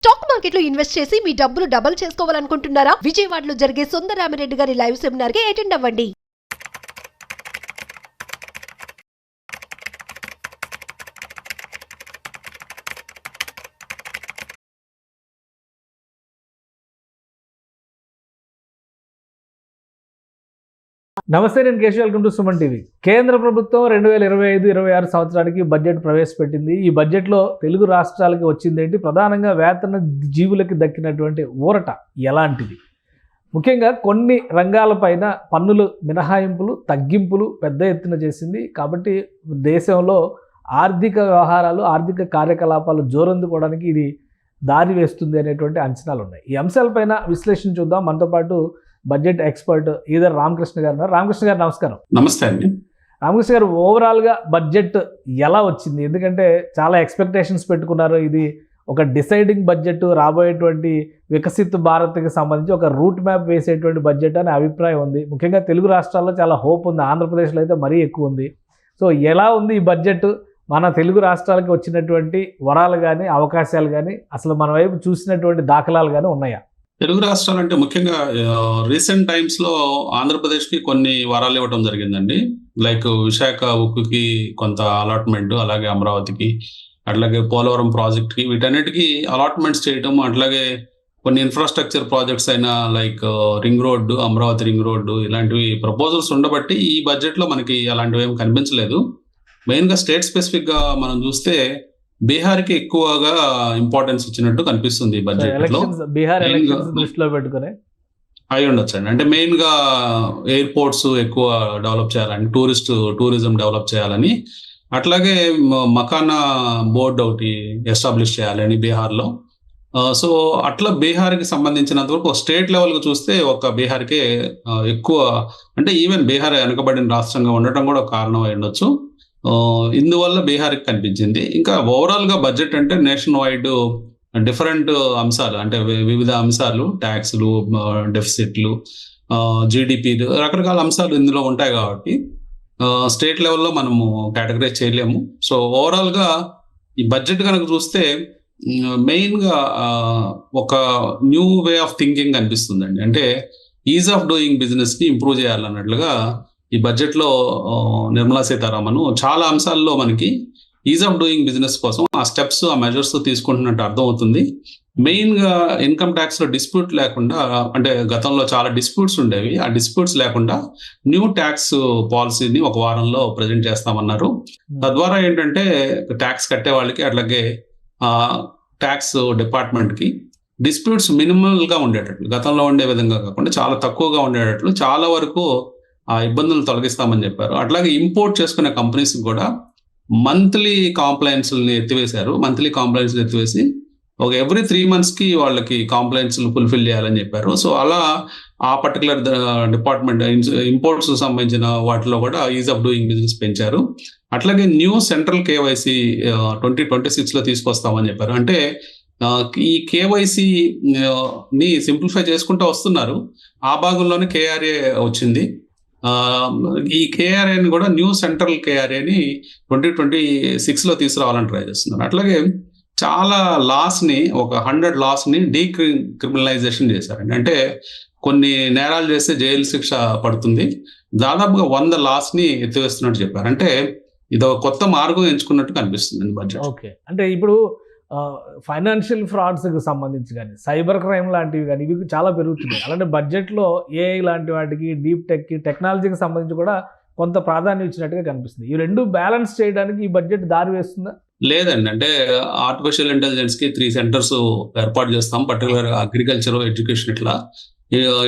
Stock మార్కెట్లో invest చేసి మీ డబ్బులు డబుల్ చేసుకోవాలనుకుంటున్నారా? విజయవాడలో జరిగే సుందరరామిరెడ్డి గారి లైవ్ సెమినార్ కి అటెండ్ అవ్వండి. నమస్తే, నేను Keshav. Welcome to Suman TV. కేంద్ర ప్రభుత్వం 2025-26 సంవత్సరానికి బడ్జెట్ ప్రవేశపెట్టింది. ఈ బడ్జెట్లో తెలుగు రాష్ట్రాలకి వచ్చిందేంటి, ప్రధానంగా వేతన జీవులకి దక్కినటువంటి ఊరట ఎలాంటిది, ముఖ్యంగా కొన్ని రంగాలపైన పన్నులు మినహాయింపులు తగ్గింపులు పెద్ద ఎత్తున చేసింది. కాబట్టి దేశంలో ఆర్థిక వ్యవహారాలు ఆర్థిక కార్యకలాపాలు జోరందుకోవడానికి ఇది దారి వేస్తుంది అనేటువంటి అంచనాలు ఉన్నాయి. ఈ అంశాలపైన విశ్లేషణ చూద్దాం. మనతో పాటు బడ్జెట్ ఎక్స్పర్ట్ ఈదర్ రామకృష్ణ గారు ఉన్నారు. రామకృష్ణ గారు నమస్కారం. నమస్తే అండి. రామకృష్ణ గారు, ఓవరాల్గా బడ్జెట్ ఎలా వచ్చింది? ఎందుకంటే చాలా ఎక్స్పెక్టేషన్స్ పెట్టుకున్నారు. ఇది ఒక డిసైడింగ్ బడ్జెట్, రాబోయేటువంటి వికసిత్ భారత్కి సంబంధించి ఒక రూట్ మ్యాప్ వేసేటువంటి బడ్జెట్ అనే అభిప్రాయం ఉంది. ముఖ్యంగా తెలుగు రాష్ట్రాల్లో చాలా హోప్ ఉంది, ఆంధ్రప్రదేశ్లో అయితే మరీ ఎక్కువ ఉంది. సో ఎలా ఉంది ఈ బడ్జెట్? మన తెలుగు రాష్ట్రాలకి వచ్చినటువంటి వరాలు కానీ అవకాశాలు కానీ అసలు మన వైపు చూసినటువంటి దాఖలాలు కానీ ఉన్నాయా? తెలుగు రాష్ట్రాలు అంటే ముఖ్యంగా రీసెంట్ టైమ్స్ లో ఆంధ్రప్రదేశ్ కి కొన్ని వరాలు ఇవ్వడం జరిగిందండి. లైక్ విశాఖ ఉక్కుకి కొంత అలాట్మెంట్, అలాగే అమరావతికి, అట్లాగే పోలవరం ప్రాజెక్ట్ కి, వీటన్నిటికీ అలాట్మెంట్స్ చేయటం, అట్లాగే కొన్ని ఇన్ఫ్రాస్ట్రక్చర్ ప్రాజెక్ట్స్ అయినా like ring road, Amaravati ring road, ఇలాంటివి ప్రపోజల్స్ ఉండబట్టి ఈ బడ్జెట్ లో మనకి అలాంటివి ఏం కనిపించలేదు. మెయిన్ గా స్టేట్ స్పెసిఫిక్ గా మనం చూస్తే బీహార్కి ఎక్కువగా ఇంపార్టెన్స్ ఇచ్చినట్టు కనిపిస్తుంది ఈ బడ్జెట్ లో. బీహార్ ఎలక్షన్స్ దృష్టిలో పెట్టుకుని అయి ఉండొచ్చండి. అంటే మెయిన్ గా ఎయిర్పోర్ట్స్ ఎక్కువ డెవలప్ చేయాలని, టూరిజం డెవలప్ చేయాలని, అట్లాగే మకానా బోర్డు ఒకటి ఎస్టాబ్లిష్ చేయాలని బీహార్లో. సో అట్లా బీహార్కి సంబంధించినంత వరకు స్టేట్ లెవెల్గా చూస్తే ఒక బీహార్కే ఎక్కువ, అంటే ఈవెన్ బీహార్ వెనుకబడిన రాష్ట్రంగా ఉండటం కూడా ఒక కారణం అయి ఉండొచ్చు. ఇందువల్ల బీహార్కి కనిపించింది. ఇంకా ఓవరాల్ గా బడ్జెట్ అంటే నేషన్ వైడ్ డిఫరెంట్ అంశాలు, అంటే వివిధ అంశాలు, ట్యాక్స్లు, డెఫిసిట్లు, జీడిపి, రకరకాల అంశాలు ఇందులో ఉంటాయి. కాబట్టి స్టేట్ లెవెల్లో మనము కేటగరైజ్ చేయలేము. సో ఓవరాల్ గా ఈ బడ్జెట్ కనుక చూస్తే మెయిన్ గా ఒక న్యూ వే ఆఫ్ థింకింగ్ కనిపిస్తుందండి. అంటే ఈజ్ ఆఫ్ డూయింగ్ బిజినెస్ ని ఇంప్రూవ్ చేయాలన్నట్లుగా ఈ బడ్జెట్ లో నిర్మలా సీతారామన్ చాలా అంశాల్లో మనకి ఈజ్ ఆఫ్ డూయింగ్ బిజినెస్ కోసం ఆ స్టెప్స్, ఆ మెజర్స్ తీసుకుంటున్నట్టు అర్థమవుతుంది. మెయిన్ గా ఇన్కమ్ ట్యాక్స్ లో డిస్ప్యూట్ లేకుండా, అంటే గతంలో చాలా డిస్ప్యూట్స్ ఉండేవి, ఆ డిస్ప్యూట్స్ లేకుండా న్యూ ట్యాక్స్ పాలసీని ఒక వారంలో ప్రజెంట్ చేస్తామన్నారు. తద్వారా ఏంటంటే ట్యాక్స్ కట్టే వాళ్ళకి, అట్లాగే ట్యాక్స్ డిపార్ట్మెంట్ కి డిస్ప్యూట్స్ మినిమల్ గా ఉండేటట్లు, గతంలో ఉండే విధంగా కాకుండా చాలా తక్కువగా ఉండేటట్లు చాలా వరకు ఆ ఇబ్బందులు తొలగిస్తామని చెప్పారు. అట్లాగే ఇంపోర్ట్ చేసుకునే కంపెనీస్ కూడా మంత్లీ కాంప్లైన్స్ని ఎత్తివేశారు. మంత్లీ కాంప్లైన్స్ ఎత్తివేసి ఒక ఎవ్రీ 3 months కి వాళ్ళకి కాంప్లైన్స్ ఫుల్ఫిల్ చేయాలని చెప్పారు. సో అలా ఆ పర్టికులర్ డిపార్ట్మెంట్ ఇంపోర్ట్స్ సంబంధించిన వాటిలో కూడా ఈజ్ ఆఫ్ డూయింగ్ బిజినెస్ పెంచారు. అట్లాగే న్యూ సెంట్రల్ కేవైసీ 2026 లో తీసుకొస్తామని చెప్పారు. అంటే ఈ కేవైసీ ని సింప్లిఫై చేసుకుంటూ వస్తున్నారు. ఆ భాగంలోనే కేఆర్ఏ వచ్చింది. ఈ కేఆర్ఏని కూడా న్యూ సెంట్రల్ కేఆర్ఏని 2026 లో తీసుకురావాలని ట్రై చేస్తున్నారు. అట్లాగే చాలా లాస్ ని, ఒక 100 laws ని డీక్రిమినలైజేషన్ చేశారండి. అంటే కొన్ని నేరాలు చేస్తే జైలు శిక్ష పడుతుంది, దాదాపుగా 100 laws ని ఎత్తివేస్తున్నట్టు చెప్పారు. అంటే ఇది ఒక కొత్త మార్గం ఎంచుకున్నట్టు కనిపిస్తుంది బడ్జెట్. ఓకే, అంటే ఇప్పుడు ఫైనాన్షియల్ ఫ్రాడ్స్కి సంబంధించి కానీ, సైబర్ క్రైమ్ లాంటివి కానీ, ఇవి చాలా పెరుగుతున్నాయి. అలాంటి బడ్జెట్లో ఏఐ లాంటి వాటికి, డీప్ టెక్నాలజీకి సంబంధించి కూడా కొంత ప్రాధాన్యం ఇచ్చినట్టుగా కనిపిస్తుంది. ఈ రెండు బ్యాలెన్స్ చేయడానికి ఈ బడ్జెట్ దారి వేస్తుందా? లేదండి. అంటే ఆర్టిఫిషియల్ ఇంటెలిజెన్స్ కి 3 centers ఏర్పాటు చేస్తాం. పర్టికులర్ అగ్రికల్చర్, ఎడ్యుకేషన్, ఇట్లా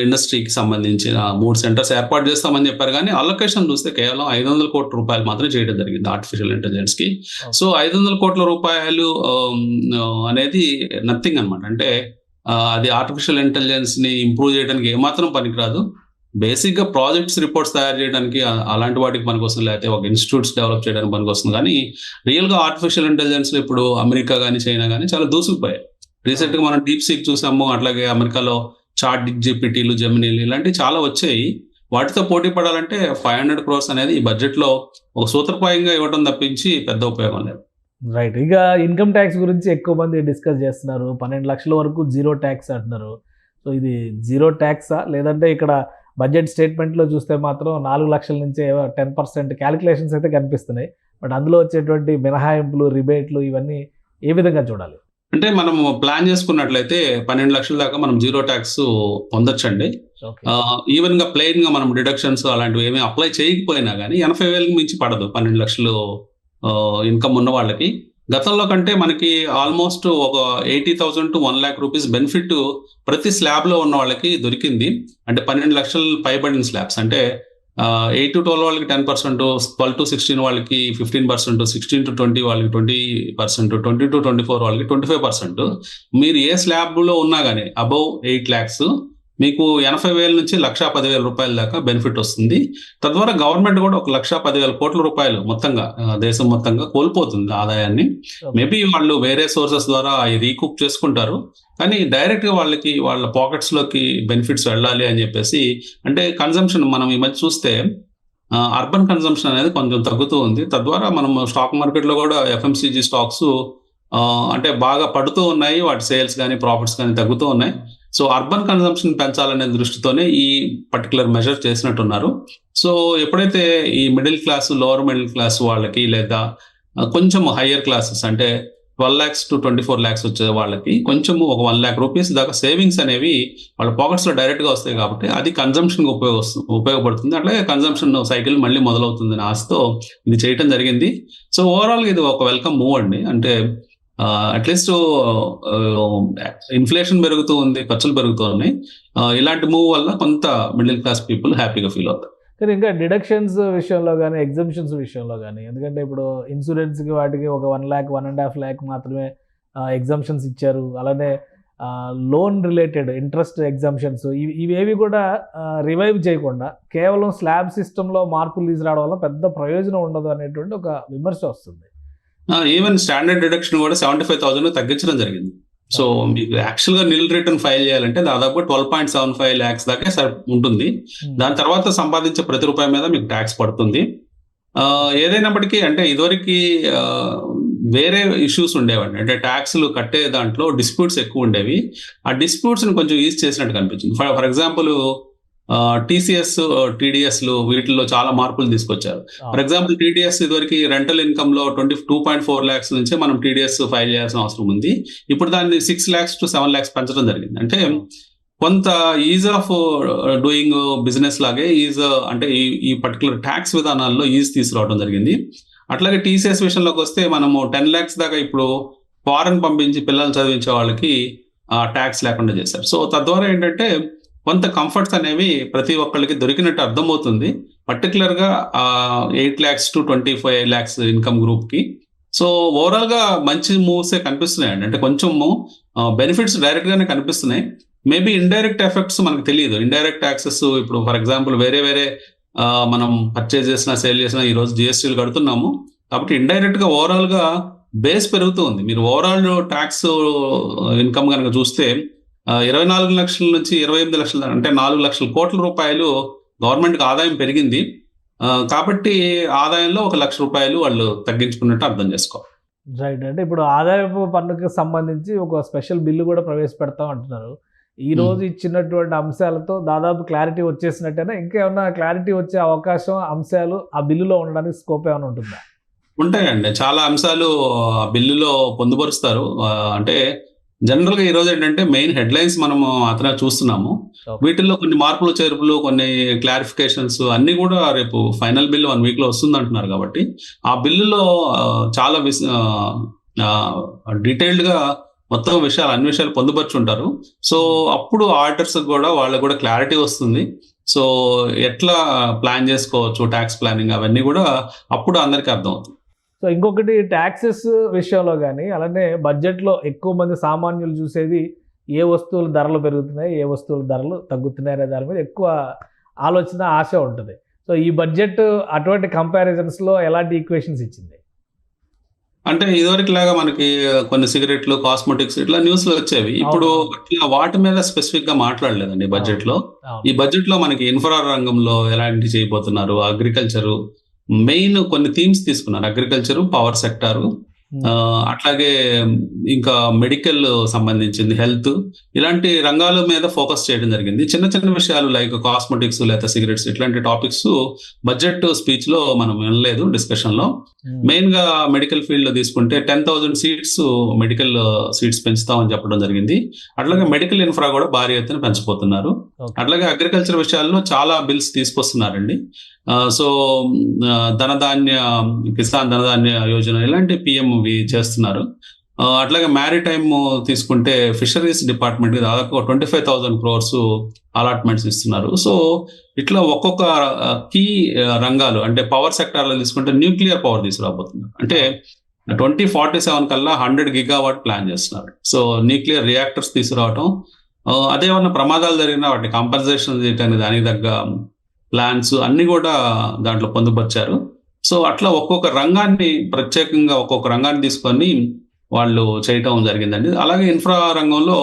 ఇండస్ట్రీకి సంబంధించిన 3 centers ఏర్పాటు చేస్తామని చెప్పారు. కానీ అలొకేషన్ చూస్తే కేవలం 500 కోట్ల రూపాయలు మాత్రం చేయడం జరిగింది ఆర్టిఫిషియల్ ఇంటెలిజెన్స్ కి. సో 500 కోట్ల రూపాయలు అనేది నథింగ్ అనమాట. అంటే అది ఆర్టిఫిషియల్ ఇంటెలిజెన్స్ ని ఇంప్రూవ్ చేయడానికి ఏమాత్రం పనికిరాదు. బేసిక్ గా ప్రాజెక్ట్స్, రిపోర్ట్స్ తయారు చేయడానికి అలాంటి వాటికి పనికొస్తుంది, లేకపోతే ఒక ఇన్స్టిట్యూట్స్ డెవలప్ చేయడానికి పనికొస్తుంది. కానీ రియల్ గా ఆర్టిఫిషియల్ ఇంటెలిజెన్స్ లో ఇప్పుడు అమెరికా కానీ, చైనా కానీ చాలా దూసుకుపోయాయి. రీసెంట్ గా మనం డీప్ సీక్ చూసాము. అట్లాగే అమెరికాలో చాట్ జీపీటీలు, జెమినీలు, ఇలాంటివి చాలా వచ్చాయి. వాటితో పోటీ పడాలంటే 500 crores అనేది ఈ బడ్జెట్ లో ఒక సూత్రప్రాయంగా ఇవ్వడం తప్పించి పెద్ద ఉపయోగం లేదు. రైట్. ఇక ఇన్కమ్ ట్యాక్స్ గురించి ఎక్కువ మంది డిస్కస్ చేస్తున్నారు. 12 లక్షల వరకు జీరో ట్యాక్స్ అంటున్నారు. సో ఇది జీరో ట్యాక్సా, లేదంటే ఇక్కడ బడ్జెట్ స్టేట్మెంట్లో చూస్తే మాత్రం 4 లక్షల నుంచే 10% క్యాలిక్యులేషన్స్ అయితే కనిపిస్తున్నాయి. బట్ అందులో వచ్చేటువంటి మినహాయింపులు, రిబేట్లు ఇవన్నీ ఏ విధంగా చూడాలి? అంటే మనం ప్లాన్ చేసుకున్నట్లయితే 12 లక్షల దాకా మనం జీరో ట్యాక్స్ పొందొచ్చండి. ఓకే. ఈవెన్ గా ప్లెయిన్ గా మనం డిడక్షన్స్ అలాంటివి ఏమీ అప్లై చేయకపోయినా కానీ 80,000 మించి పడదు 12 లక్షలు ఇన్కమ్ ఉన్న వాళ్ళకి. గతంలో కంటే మనకి ఆల్మోస్ట్ ఒక 80,000 to 1 lakh రూపీస్ బెనిఫిట్ ప్రతి స్లాబ్ లో ఉన్న వాళ్ళకి దొరికింది. అంటే 12 లక్షలు పైబడిన స్లాబ్స్ అంటే 8 to 12 వాళ్ళకి 10%, 12 to 16 వాళ్ళకి 15%, 16 to 20 వాళ్ళకి 20%, 20 to 24 వాళ్ళకి 25%. మీరు ఏ స్లాబ్ లో ఉన్నా కానీ అబౌవ్ 8 lakhs మీకు 80,000 నుంచి 1,10,000 రూపాయల దాకా బెనిఫిట్ వస్తుంది. తద్వారా గవర్నమెంట్ కూడా 1,10,000 కోట్ల రూపాయలు మొత్తంగా దేశం మొత్తంగా కోల్పోతుంది ఆదాయాన్ని. మేబీ వాళ్ళు వేరే సోర్సెస్ ద్వారా రీకూప్ చేసుకుంటారు, కానీ డైరెక్ట్ గా వాళ్ళకి వాళ్ళ పాకెట్స్ లోకి బెనిఫిట్స్ వెళ్ళాలి అని చెప్పేసి. అంటే కన్సంప్షన్ మనం ఈ మధ్య చూస్తే అర్బన్ కన్సంప్షన్ అనేది కొంచెం తగ్గుతూ ఉంది. తద్వారా మనం స్టాక్ మార్కెట్ లో కూడా ఎఫ్ఎంసీజీ స్టాక్స్ అంటే బాగా పడుతూ ఉన్నాయి, వాటి సేల్స్ కానీ ప్రాఫిట్స్ కానీ తగ్గుతూ ఉన్నాయి. సో అర్బన్ కన్సంప్షన్ పెంచాలనే దృష్టితోనే ఈ పర్టికులర్ మెజర్ చేసినట్టున్నారు. సో ఎప్పుడైతే ఈ middle class, lower middle class వాళ్ళకి లేదా కొంచెం హయ్యర్ క్లాసెస్ అంటే 12 lakhs to 24 lakhs వచ్చే వాళ్ళకి కొంచెం ఒక 1 lakh రూపీస్ దాకా సేవింగ్స్ అనేవి వాళ్ళ పాకెట్స్ లో డైరెక్ట్ గా వస్తాయి కాబట్టి అది కన్సంప్షన్ ఉపయోగపడుతుంది. అట్లాగే కన్సంప్షన్ సైకిల్ మళ్ళీ మొదలవుతుంది అని ఆశతో ఇది చేయటం జరిగింది. సో ఓవరాల్ గా ఇది ఒక వెల్కమ్ మూవ్ అండి. అంటే అట్లీస్ట్ ఇన్ఫ్లేషన్ పెరుగుతూ ఉంది, ఖర్చులు పెరుగుతూ ఉన్నాయి. ఇలాంటి మూవ్ వల్ల కొంత మిడిల్ క్లాస్ పీపుల్ హ్యాపీగా ఫీల్ అవుతారు. కానీ ఇంకా డిడక్షన్స్ విషయంలో కానీ, ఎగ్జంప్షన్స్ విషయంలో కానీ, ఎందుకంటే ఇప్పుడు ఇన్సూరెన్స్కి వాటికి ఒక 1 lakh, 1.5 lakh మాత్రమే ఎగ్జంప్షన్స్ ఇచ్చారు. అలానే లోన్ రిలేటెడ్ ఇంట్రెస్ట్ ఎగ్జంప్షన్స్ ఇవేవి కూడా రివైవ్ చేయకుండా కేవలం స్లాబ్ సిస్టంలో మార్పులు తీసుకురావడం వల్ల పెద్ద ప్రయోజనం ఉండదు అనేటువంటి ఒక విమర్శ వస్తుంది. ఈవెన్ స్టాండర్డ్ డిడక్షన్ కూడా 75,000 తగ్గించడం జరిగింది. సో మీకు యాక్చువల్ గా నిల్ రిటర్న్ ఫైల్ చేయాలంటే దాదాపు 12.75 lakhs దాకా ఉంటుంది. దాని తర్వాత సంపాదించే ప్రతి రూపాయి మీద మీకు ట్యాక్స్ పడుతుంది. ఏదైనప్పటికీ అంటే ఇదివరకు వేరే ఇష్యూస్ ఉండేవండి. అంటే ట్యాక్స్లు కట్టే దాంట్లో డిస్ప్యూట్స్ ఎక్కువ ఉండేవి. ఆ డిస్ప్యూట్స్ ని కొంచెం ఈజ్ చేసినట్టు కనిపించింది. ఫర్ ఎగ్జాంపుల్ టీసీఎస్, టీడీఎస్లు వీటిల్లో చాలా మార్పులు తీసుకొచ్చారు. ఫర్ ఎగ్జాంపుల్ టీడీఎస్ ఇదివరకు రెంటల్ ఇన్కమ్ లో 22.4 lakhs నుంచే మనం టీడీఎస్ ఫైల్ చేయాల్సిన అవసరం ఉంది. ఇప్పుడు దాన్ని 6 lakhs to 7 lakhs పెంచడం జరిగింది. అంటే కొంత ఈజ్ ఆఫ్ డూయింగ్ బిజినెస్ లాగే ఈజ్ అంటే ఈ పర్టికులర్ ట్యాక్స్ విధానాల్లో ఈజ్ తీసుకురావడం జరిగింది. అట్లాగే టీసీఎస్ విషయంలోకి వస్తే మనము 10 lakhs దాకా ఇప్పుడు ఫారెన్ పంపించి పిల్లల్ని చదివించే వాళ్ళకి ట్యాక్స్ లేకుండా చేశారు. సో తద్వారా ఏంటంటే కొంత కంఫర్ట్స్ అనేవి ప్రతి ఒక్కరికి దొరికినట్టు అర్థమవుతుంది. పర్టికులర్ గా 8 lakhs to 25 lakhs income group కి. సో ఓవరాల్ గా మంచి మూవ్సే కనిపిస్తున్నాయండి. అంటే కొంచెము బెనిఫిట్స్ డైరెక్ట్ గానే కనిపిస్తున్నాయి. మేబీ ఇండైరెక్ట్ ఎఫెక్ట్స్ మనకు తెలియదు. ఇండైరెక్ట్ ట్యాక్సెస్ ఇప్పుడు ఫర్ ఎగ్జాంపుల్ వేరే మనం పర్చేజ్ చేసినా, సేల్ చేసినా ఈ రోజు జిఎస్టీలు కడుతున్నాము కాబట్టి ఇండైరెక్ట్ గా ఓవరాల్ గా బేస్ పెరుగుతూ ఉంది. మీరు ఓవరాల్ ట్యాక్స్ ఇన్కమ్ కనుక చూస్తే 24 లక్షల నుంచి 28 లక్షల అంటే 4 లక్షల కోట్ల రూపాయలు గవర్నమెంట్కి ఆదాయం పెరిగింది. కాబట్టి ఆదాయంలో 1 లక్ష రూపాయలు వాళ్ళు తగ్గించుకున్నట్టు అర్థం చేసుకోవాలి. రైట్. అంటే ఇప్పుడు ఆదాయపు పన్నుకి సంబంధించి ఒక స్పెషల్ బిల్లు కూడా ప్రవేశపెడతాం అంటున్నారు. ఈ రోజు ఇచ్చినటువంటి అంశాలతో దాదాపు క్లారిటీ వచ్చేసినట్టేనా? ఇంకేమన్నా క్లారిటీ వచ్చే అవకాశం, అంశాలు ఆ బిల్లులో ఉండడానికి స్కోప్ ఏమైనా ఉంటుందా? ఉంటాయండి, చాలా అంశాలు ఆ బిల్లులో పొందుపరుస్తారు. అంటే జనరల్ గా ఈ రోజు ఏంటంటే మెయిన్ హెడ్లైన్స్ మనము మాత్రమే చూస్తున్నాము. వీటిల్లో కొన్ని మార్పులు, చేర్పులు, కొన్ని క్లారిఫికేషన్స్ అన్ని కూడా రేపు ఫైనల్ బిల్ 1 week లో వస్తుంది అంటున్నారు. కాబట్టి ఆ బిల్లులో చాలా డీటెయిల్డ్ గా మొత్తం విషయాలు, అన్ని విషయాలు పొందుపరుచుంటారు. సో అప్పుడు ఆడిటర్స్ కూడా వాళ్ళకు కూడా క్లారిటీ వస్తుంది. సో ఎట్లా ప్లాన్ చేసుకోవచ్చు, ట్యాక్స్ ప్లానింగ్ అవన్నీ కూడా అప్పుడు అందరికీ అర్థం అవుతుంది. సో ఇంకొకటి ట్యాక్సెస్ విషయంలో కానీ, అలానే బడ్జెట్లో ఎక్కువ మంది సామాన్యులు చూసేది ఏ వస్తువుల ధరలు పెరుగుతున్నాయి, ఏ వస్తువుల ధరలు తగ్గుతున్నాయి అనే దాని మీద ఎక్కువ ఆలోచన, ఆశ ఉంటుంది. సో ఈ బడ్జెట్ అటువంటి కంపారిజన్స్లో ఎలాంటి ఈక్వేషన్స్ ఇచ్చింది? అంటే ఇదివరకు లాగా మనకి కొన్ని సిగరెట్లు, కాస్మెటిక్స్ ఇట్లా న్యూస్ లో వచ్చేవి. ఇప్పుడు ఇట్లా వాటి మీద స్పెసిఫిక్ గా మాట్లాడలేదండి బడ్జెట్ లో. ఈ బడ్జెట్ లో మనకి ఇన్ఫ్రా రంగంలో ఎలాంటి చేయబోతున్నారు, అగ్రికల్చరు మెయిన్ కొన్ని థీమ్స్ తీసుకున్నారు. అగ్రికల్చరు, పవర్ సెక్టారు, అట్లాగే ఇంకా మెడికల్ సంబంధించింది, హెల్త్, ఇలాంటి రంగాల మీద ఫోకస్ చేయడం జరిగింది. చిన్న చిన్న విషయాలు లైక్ కాస్మెటిక్స్ లేదా సిగరెట్స్ ఇట్లాంటి టాపిక్స్ బడ్జెట్ స్పీచ్ లో మనం వినలేదు డిస్కషన్ లో. మెయిన్ గా మెడికల్ ఫీల్డ్ లో తీసుకుంటే 10,000 సీట్స్ మెడికల్ సీట్స్ పెంచుతామని చెప్పడం జరిగింది. అట్లాగే మెడికల్ ఇన్ఫ్రా కూడా భారీ ఎత్తున పెంచబోతున్నారు. అట్లాగే అగ్రికల్చర్ విషయాల్లో చాలా బిల్స్ తీసుకొస్తున్నారండి. సో ధనధాన్య, కిసాన్ ధనధాన్య యోజన ఇలాంటి పిఎంవి చేస్తున్నారు. అట్లాగే మ్యారిటైమ్ తీసుకుంటే ఫిషరీస్ డిపార్ట్మెంట్ కి దాదాపు 25,000 crores అలాట్మెంట్స్ ఇస్తున్నారు. సో ఇట్లా ఒక్కొక్క కీ రంగాలు, అంటే పవర్ సెక్టార్ లో తీసుకుంటే న్యూక్లియర్ పవర్ తీసుకురాబోతున్నారు. అంటే 2047 కల్లా 100 GW ప్లాన్ చేస్తున్నారు. సో న్యూక్లియర్ రియాక్టర్స్ తీసుకురావటం, అదేమన్నా ప్రమాదాలు జరిగినా వాటిని కంపన్సేషన్ చేయడానికి దానికి తగ్గ ప్లాన్స్ అన్ని కూడా దాంట్లో పొందుపరిచారు. సో అట్లా ఒక్కొక్క రంగాన్ని ప్రత్యేకంగా ఒక్కొక్క రంగాన్ని తీసుకొని వాళ్ళు చేయటం జరిగిందండి. అలాగే ఇన్ఫ్రా రంగంలో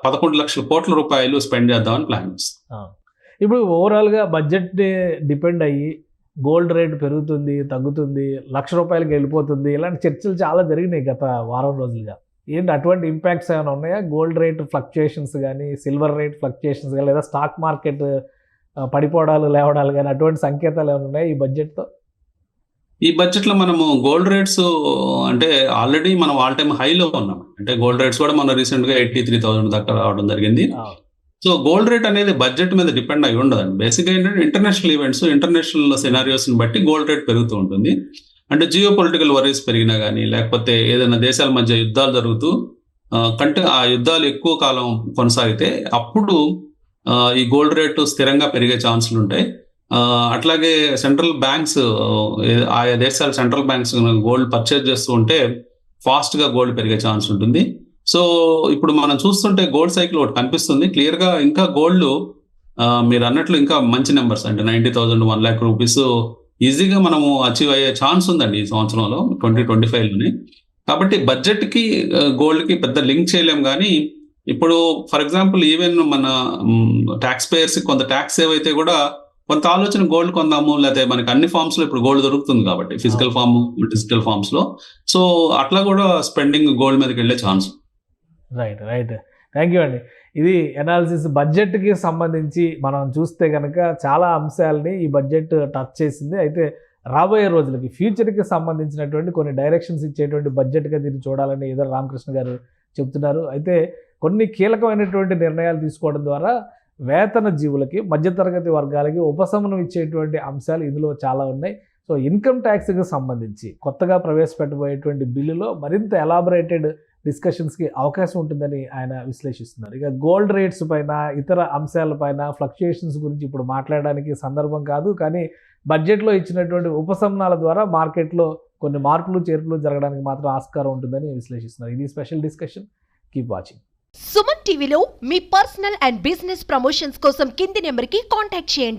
11 లక్షల కోట్ల రూపాయలు స్పెండ్ చేద్దామని ప్లాన్ చేస్తారు. ఇప్పుడు ఓవరాల్గా బడ్జెట్ డిపెండ్ అయ్యి గోల్డ్ రేట్ పెరుగుతుంది, తగ్గుతుంది, ₹1,00,000 వెళ్ళిపోతుంది, ఇలాంటి చర్చలు చాలా జరిగినాయి గత వారం రోజులుగా. ఏంటి అటువంటి ఇంపాక్ట్స్ ఏమైనా ఉన్నాయా? గోల్డ్ రేట్ ఫ్లక్చుయేషన్స్ కానీ, సిల్వర్ రేట్ ఫ్లక్చుయేషన్స్ కానీ, లేదా స్టాక్ మార్కెట్ పడిపోవడాలు లేవడాలు కానీ అటువంటి సంకేతాలు ఏమైనా ఉన్నాయి ఈ బడ్జెట్తో? ఈ బడ్జెట్ లో మనము గోల్డ్ రేట్స్ అంటే ఆల్రెడీ మనం ఆల్ టైమ్ హైలో ఉన్నాం. అంటే గోల్డ్ రేట్స్ కూడా మన రీసెంట్ గా 83,000 దాకా రావడం జరిగింది. సో గోల్డ్ రేట్ అనేది బడ్జెట్ మీద డిపెండ్ అయి ఉండదండి. బేసిక్ గా ఏంటంటే ఇంటర్నేషనల్ ఈవెంట్స్, ఇంటర్నేషనల్ సినారియోస్ ని బట్టి గోల్డ్ రేట్ పెరుగుతూ ఉంటుంది. అంటే జియో పొలిటికల్ వరీస్ పెరిగినా కానీ, లేకపోతే ఏదైనా దేశాల మధ్య యుద్ధాలు జరుగుతూ కంటే ఆ యుద్ధాలు ఎక్కువ కాలం కొనసాగితే అప్పుడు ఈ గోల్డ్ రేటు స్థిరంగా పెరిగే ఛాన్సులు ఉంటాయి. అట్లాగే సెంట్రల్ బ్యాంక్స్, ఆయా దేశాల సెంట్రల్ బ్యాంక్స్ గోల్డ్ పర్చేజ్ చేస్తూ ఉంటే ఫాస్ట్ గా గోల్డ్ పెరిగే ఛాన్స్ ఉంటుంది. సో ఇప్పుడు మనం చూస్తుంటే గోల్డ్ సైకిల్ ఒకటి కనిపిస్తుంది క్లియర్ గా. ఇంకా గోల్డ్ మీరు అన్నట్లు ఇంకా మంచి నెంబర్స్, అంటే 90,000, 1 lakh రూపీస్ ఈజీగా మనము అచీవ్ అయ్యే ఛాన్స్ ఉందండి ఈ సంవత్సరంలో 2025లోనే. కాబట్టి బడ్జెట్ కి గోల్డ్ కి పెద్ద లింక్ చేయలేం. కానీ ఇప్పుడు ఫర్ ఎగ్జాంపుల్ ఈవెన్ మన ట్యాక్స్ పేయర్స్ కొంత ట్యాక్స్ సేవ్ అయితే కూడా కొంత ఆలోచన గోల్డ్ కొందాము, లేకపోతే మనకి అన్ని ఫార్మ్స్ లో ఇప్పుడు గోల్డ్ దొరుకుతుంది కాబట్టి, ఫిజికల్ ఫార్మ్, డిజిటల్ ఫార్మ్స్ లో. సో అట్లా కూడా స్పెండింగ్ గోల్డ్ మీదకి వెళ్ళే ఛాన్స్. రైట్. థ్యాంక్ యూ అండి. ఇది అనాలిసిస్. బడ్జెట్కి సంబంధించి మనం చూస్తే కనుక చాలా అంశాలని ఈ బడ్జెట్ టచ్ చేసింది. అయితే రాబోయే రోజులకి, ఫ్యూచర్కి సంబంధించినటువంటి కొన్ని డైరెక్షన్స్ ఇచ్చేటువంటి బడ్జెట్గా దీన్ని చూడాలని ఈదర రామకృష్ణ గారు చెప్తున్నారు. అయితే కొన్ని కీలకమైనటువంటి నిర్ణయాలు తీసుకోవడం ద్వారా వేతన జీవులకి, మధ్యతరగతి వర్గాలకి ఉపశమనం ఇచ్చేటువంటి అంశాలు ఇందులో చాలా ఉన్నాయి. సో ఇన్కమ్ ట్యాక్స్కి సంబంధించి కొత్తగా ప్రవేశపెట్టబోయేటువంటి బిల్లులో మరింత ఎలాబరేటెడ్ డిస్కషన్స్కి అవకాశం ఉంటుందని ఆయన విశ్లేషిస్తున్నారు. ఇక గోల్డ్ రేట్స్ పైన, ఇతర అంశాలపైన, ఫ్లక్చుయేషన్స్ గురించి ఇప్పుడు మాట్లాడడానికి సందర్భం కాదు. కానీ బడ్జెట్లో ఇచ్చినటువంటి ఉపశమనాల ద్వారా మార్కెట్లో కొన్ని మార్పులు చేర్పులు జరగడానికి మాత్రం ఆస్కారం ఉంటుందని విశ్లేషిస్తున్నారు. ఇది special discussion. Keep watching. Suman టీవీలో మీ పర్సనల్ అండ్ బిజినెస్ ప్రమోషన్స్ కోసం కింది నెంబర్కి కాంటాక్ట్ చేయండి.